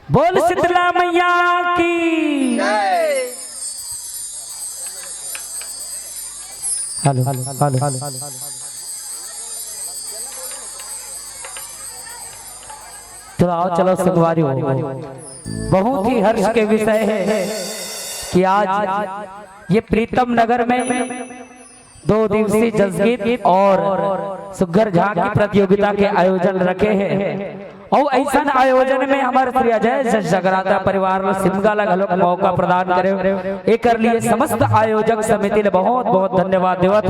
बोल शीतला मैया की। Hello hello hello hello. चलो आओ, चलो संगवारी हो। बहुत ही हर्ष के विषय है कि आज ये प्रीतम नगर में 2 दिवसीय जसगीत और सुग्घर झांक की प्रतियोगिता के आयोजन रखे हैं। और ऐसा आयोजन में हमारे श्री अजय जगराता परिवार सिमगा लग मौका प्रदान करे एक लिए समस्त आयोजक समिति ने बहुत बहुत धन्यवाद देवत।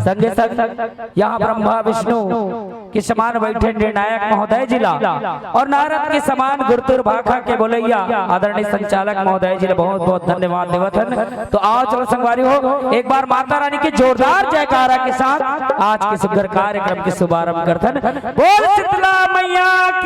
संगे संग यहाँ ब्रह्मा विष्णु के समान बैठे निर्णायक महोदय जिला और नारद के समान गुरुतुर भाखा के बोलैया आदरणीय संचालक महोदय जी ने बहुत बहुत धन्यवाद देवत। तो आओ चलो संगवारी हो, एक बार माता रानी के जोरदार जयकारा के साथ आज के सुंदर कार्यक्रम के शुभारंभ करथन। बोल शीतला मैया की।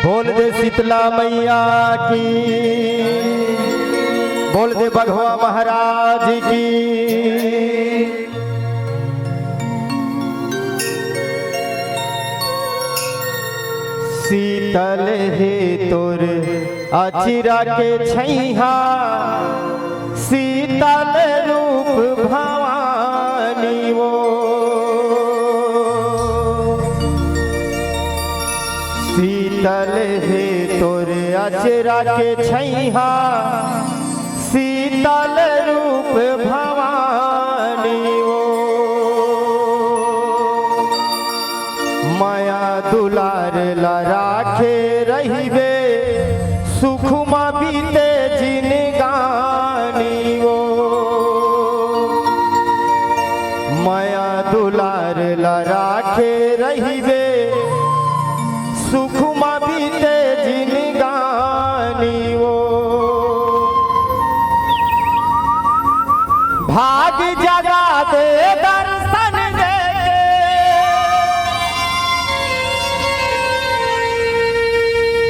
बोल दे शीतला मैया की, बोल दे बघवा महाराज की। शीतल हे तोर अचिरा के छैहा, शीतल रूप भवानी वो। शीतल हे तोर अचिरा के छैहा, शीतल रूप भवानी वो। माया दुलार राखे रहिबे, सुखमा बीते जिनगानी वो। माया दुलार राखे रहिबे, सुखमा बीते जिनगानी वो। भाग जगा दे दर्शन दे,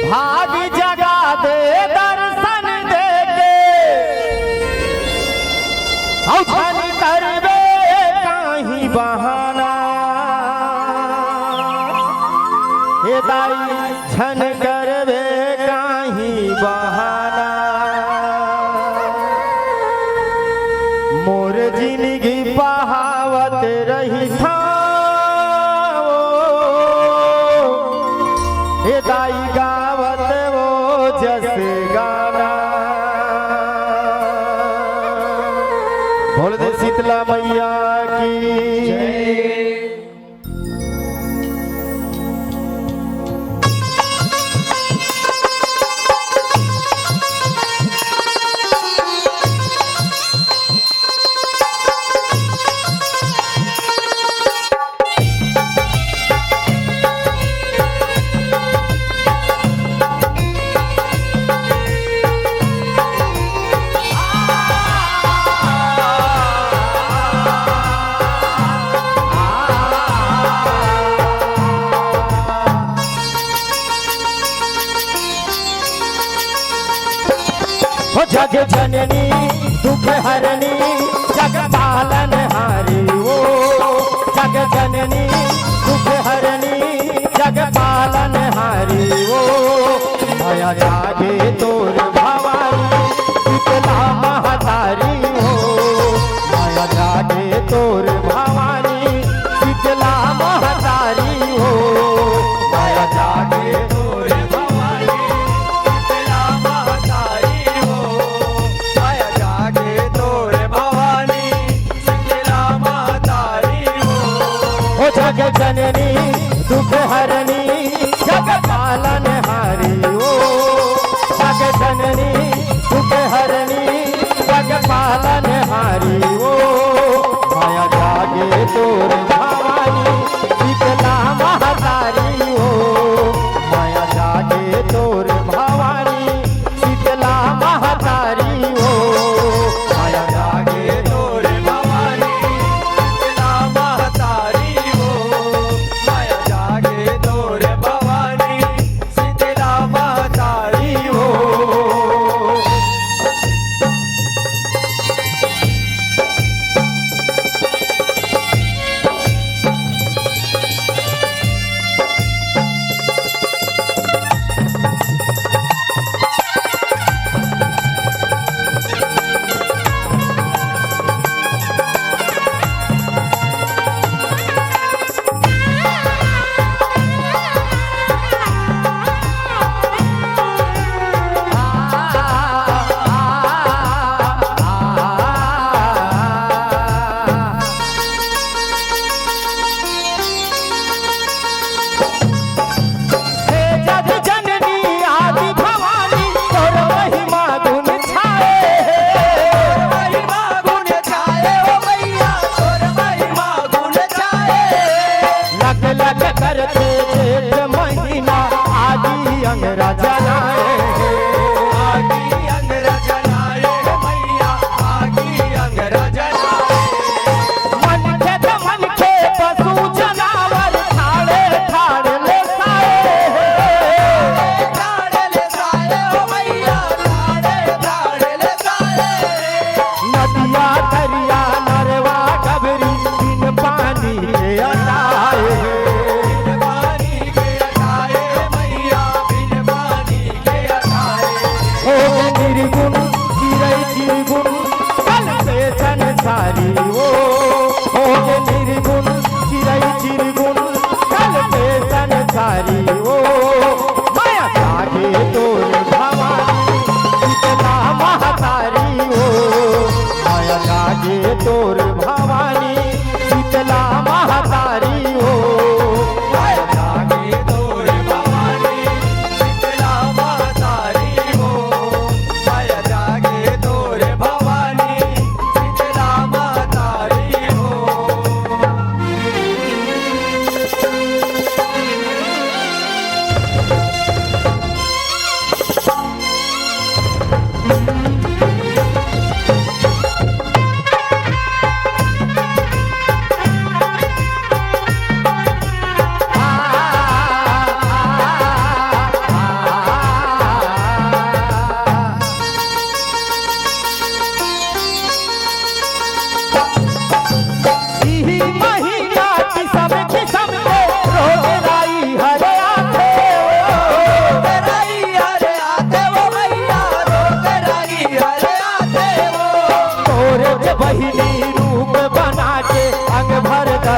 भाग जगा दे दर्शन दे के। औछन करबे काहीं बहाना, हे दाई छन करबे काहीं बहाना। मोर जिंदगी बहावत रही था, हे दाई गावत वो जस गाना। बोल दे शीतला मैया की। जग जननी दुख हरनी, जग पालन हारी वो। जग जननी दुख हरनी, जग पालन हारी वो। माया जागे तोर भवानी, शीतला महतारी हो। माया जागे तोर भवानी, शीतला महतारी हो। माया जागे तोर भवानी, शीतला महतारी हो। माया जागे तोर भवानी, शीतला महतारी हो। ओ जग जननी दुख हरनी, जग पालन हारी हो। जग जननी दुख हरनी, जग पालन हारी हो। माया जागे तोर भवानी, शीतला महतारी हो। माया जागे तोर भवानी, शीतला महतारी हो। माया जागे तोर भवानी, शीतला महतारी हो। माया जागे तोर भवानी, शीतला महतारी हो।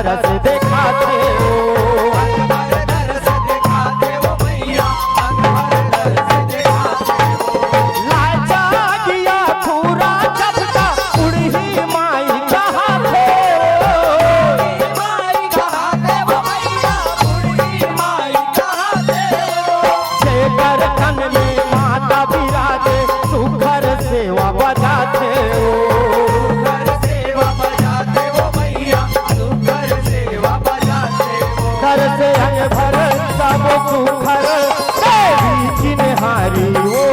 दरस दिखाते हो। लाचा किया पूरा चपटा उड़ी माई कहाते जेकर तन में माता विराजे सुखर सेवा बजाते हो। घर से अंग भर सब सुखर देवी चिन्हारी हो।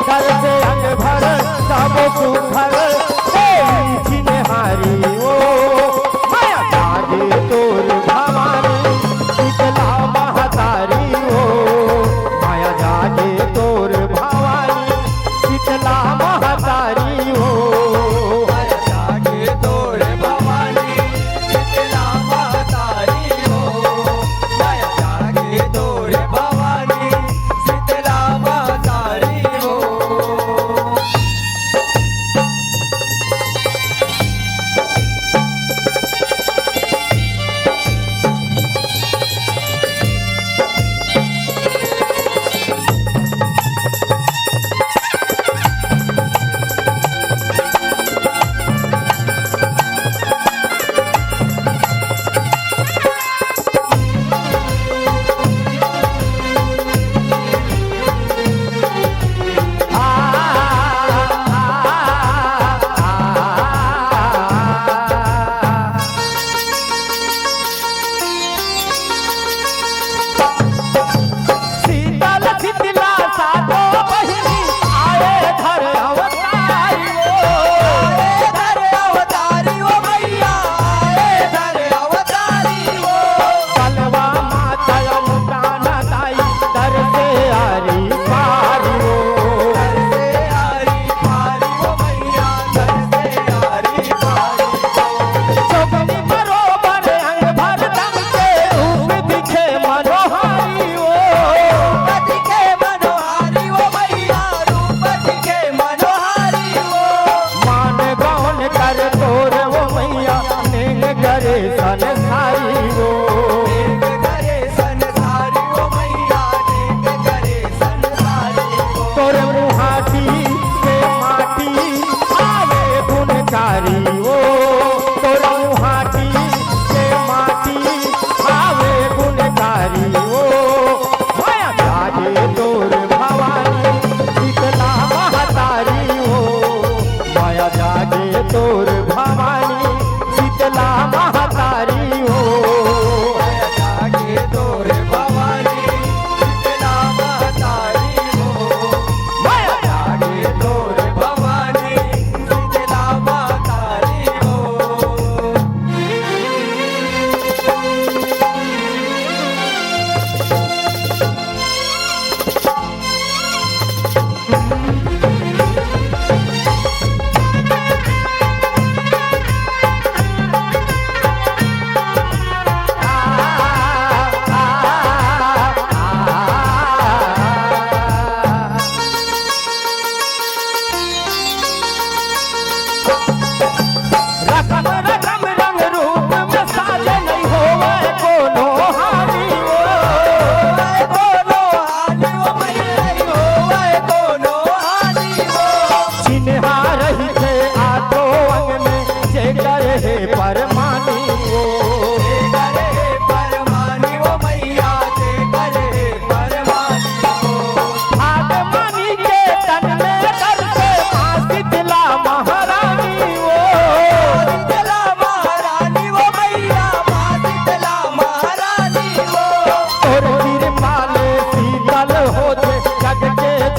घर से अंग भर सब सुखर देवी चिन्हारी हो। माया जागे तोर भवानी शीतला महतारी हो। माया जागे तोर भवानी शीतला महतारी हो।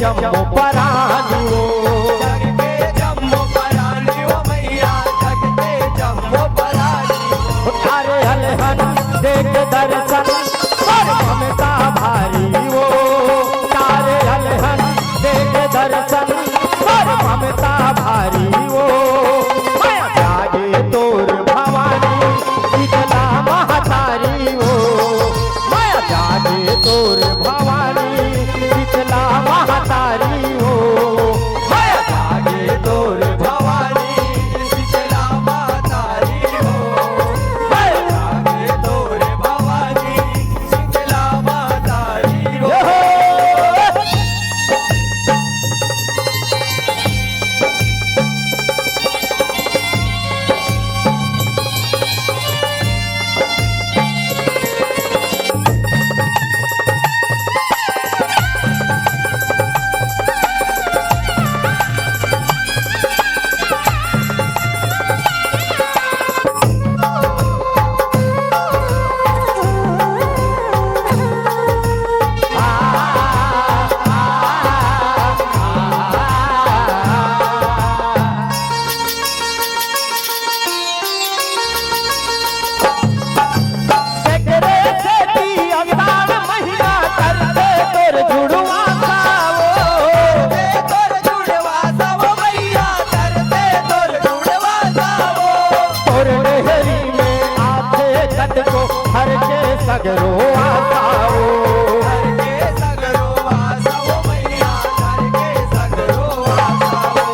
जम्मू परानी हो जग के जम्मू परानी हो मैया जग के जम्मू परानी हो तारे हलहन देख दर्शन पर ममता भारी हो तारे हलहन देख दर्शन पर ममता भारी हो माया जागे तोर भवानी शीतला महतारी हो माया जागे तोर भवानी शीतला महतारी हो माया जागे तोर भवानी शीतला महतारी हो माया सगरो आसाओ घर के सगरो आसाओ मैया घर के सगरो आसाओ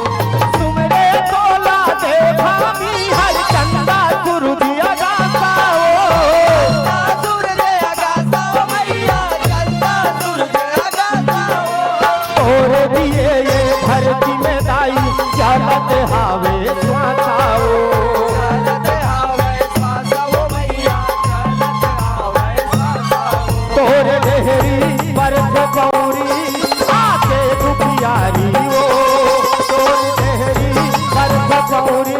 तुमरे तोला देखा मी हर चंदा सुरदिया गासाओ सूरज आगासाओ मैया चंदा सूरज आगासाओ तोरे दिए ये धरती में दाई चलत हावे स्वासाओ चलत हावे स्वासाओ मैया चलत हावे स्वासाओ तोरे डेहरी बरस गौरी आके दुखियारी ओ तोरे डेहरी बरस गौरी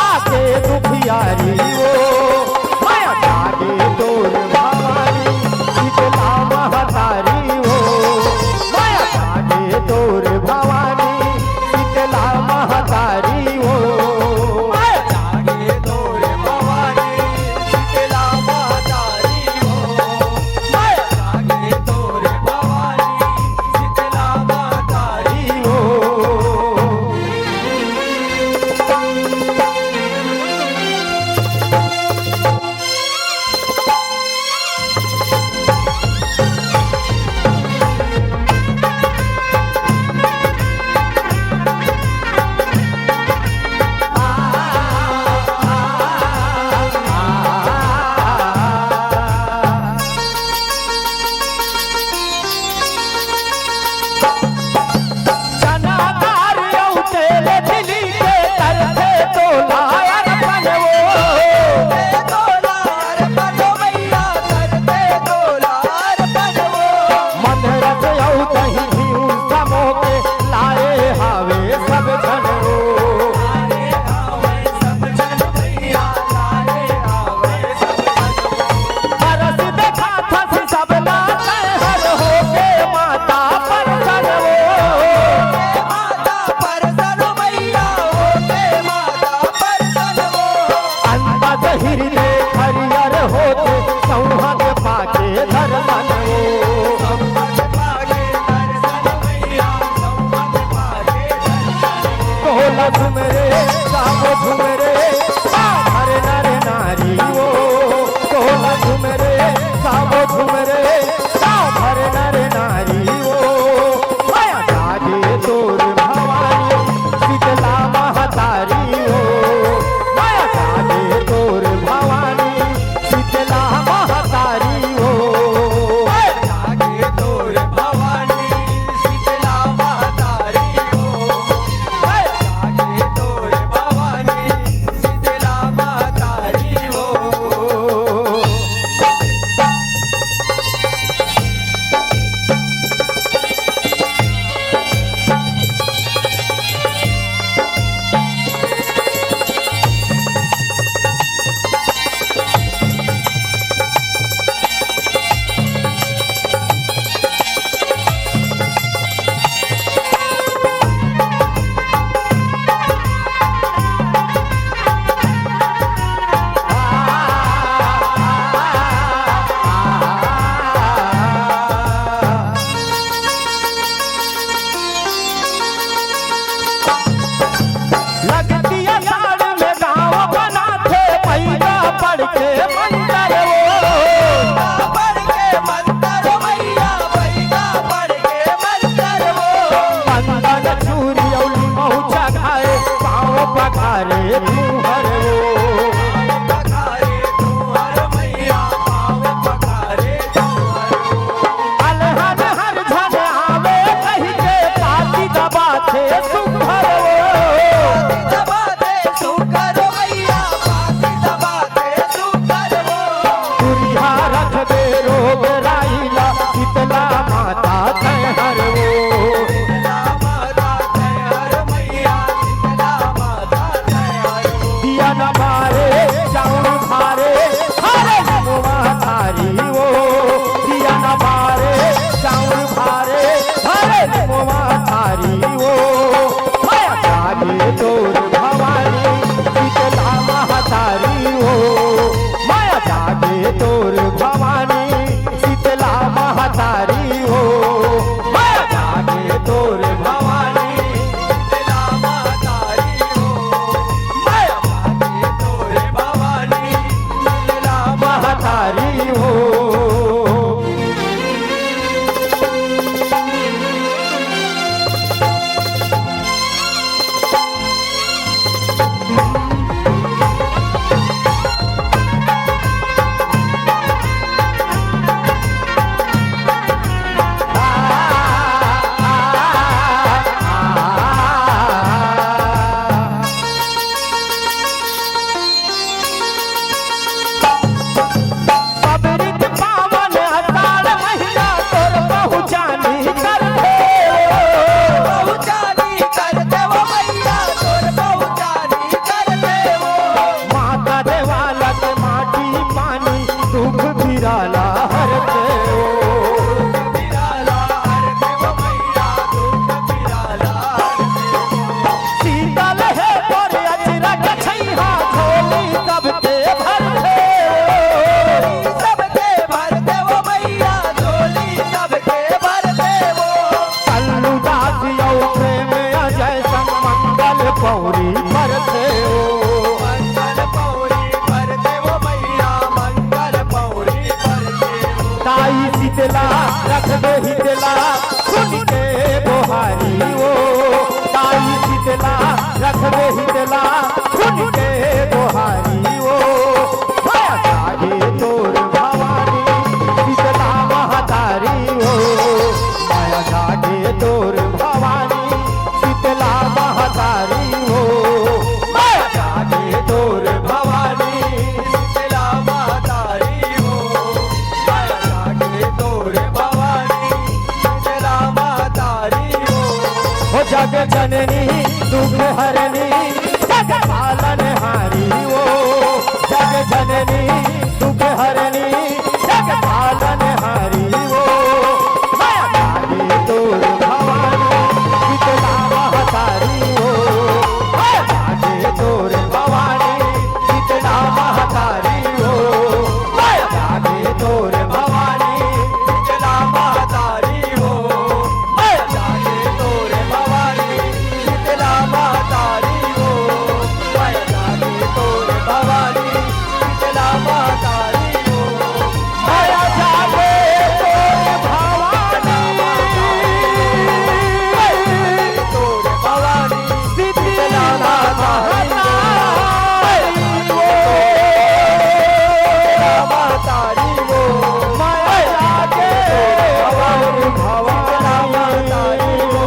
आके दुखियारी ओ माया जागे तोर भवानी शीतला महतारी ओ माया जागे तोर भवानी शीतला महतारी ओ जागे तोरे भवानी शीतला महतारी हो जागे तोरे भवानी शीतला महतारी ओ चनादार औतेल दिली के तरथे तोलायर बनवो तोलार बनो मैया करते तोलार बनो मन रस औतहि घिउ समो के लाए हावे सब जनवो लाए आवे सब जन मैया लाए आवे सब जन बरस देखा थस सब लाते हर हो के माता पर चलवो माता पर सनो मैया होते माता पर सनो अंतत हृदय हरियर होते सौहग पाके धर बनवो संपत पागे दर्शन मैया संपत पागे दर्शन कोला झुमरे गावो झुमरे हर नर नारी ओ कोला झुमरे गावो झुमरे हर नर नारी ओ माया जागे तोर भवानी शीतला महतारी ओ माया जागे तोर भवानी शीतला महतारी ओ जागे तोरे भवानी शीतला महतारी हो जागे तोरे भवानी शीतला महतारी हो लगती अषाढ़ में गाँव बना थे पैदा पढ़ के मंदिर वो पढ़ के मंतर मैया पैदा पढ़ के मंतर हो बंदन चूरी औली महुचा खाए पाँव पखारे तुहर वो पखारे तू हर मैया पाव पखारे तू हर अलहन हर झन आवे कही के पाती दबा थे सुभर वो दबाते सुकर मैया पाती दबाते सुकर हो रख दे हितला सुन के गोहारी वो ताई शीतला रख दे हितला सुन के गोहारी वो माया जागे तोर भवानी शीतला महातारी हो माया जागे तोर भवानी शीतला महातारी हो माया जागे तोर भवानी शीतला महातारी हो माया जागे तोर भवानी शीतला महातारी हो जग जननी दुख हरनी जग पालन हारी वो जग जननी दुख हरनी जग पालन हारी वो माया जागे तोर भवानी शीतला महातारी हो माया जागे तोर भवानी शीतला महातारी हो माया जागे तोर भवानी शीतला महातारी हो माया जागे तोर भवानी शीतला महातारी हो माया जागे तोर भवानी शीतला महातारी हो माया जागे तोर भवानी तोर भवानी शीतला महातारी हो महातारी हो माया जागे भवानी महातारी हो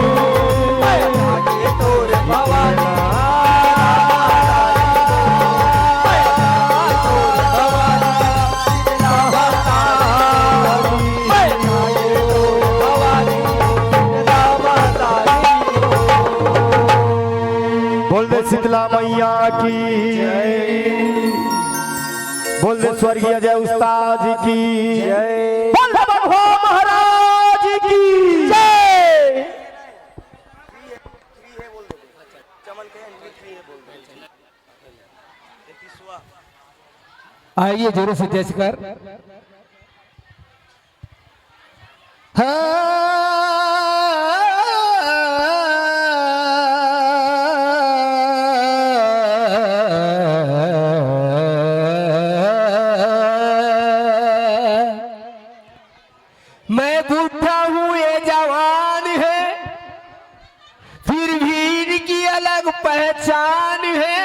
माया जागे तोर भवानी बोल दे शीतला मैया की बोल दे स्वर्गीय जय उस्ताद जी की बोल दे बंधुआ महाराज की जय। आइए जोरों से जय कर मैं बूढ़ा हूँ ये जवान है फिर भी इनकी अलग पहचान है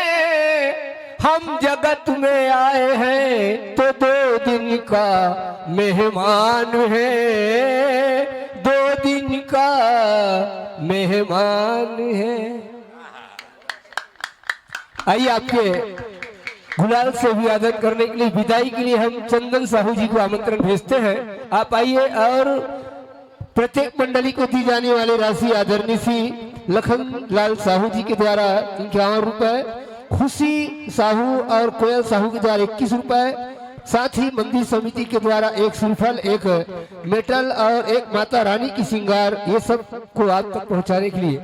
हम जगत में आए हैं तो 2 दिन का मेहमान है 2 दिन का मेहमान है। आइए आपके गुलाल से अभिवादन करने के लिए विदाई के लिए हम चंदन साहू जी को आमंत्रण भेजते हैं। आप आइए और प्रत्येक मंडली को दी जाने वाली राशि आदरणीय श्री लखन लाल साहू जी के द्वारा 51 रुपए, खुशी साहू और कोयल साहू के द्वारा 21 रुपए, साथ ही मंदिर समिति के द्वारा 1 श्रीफल, 1 मेटल और 1 माता रानी की श्रृंगार, ये सब को आप तक पहुंचाने के लिए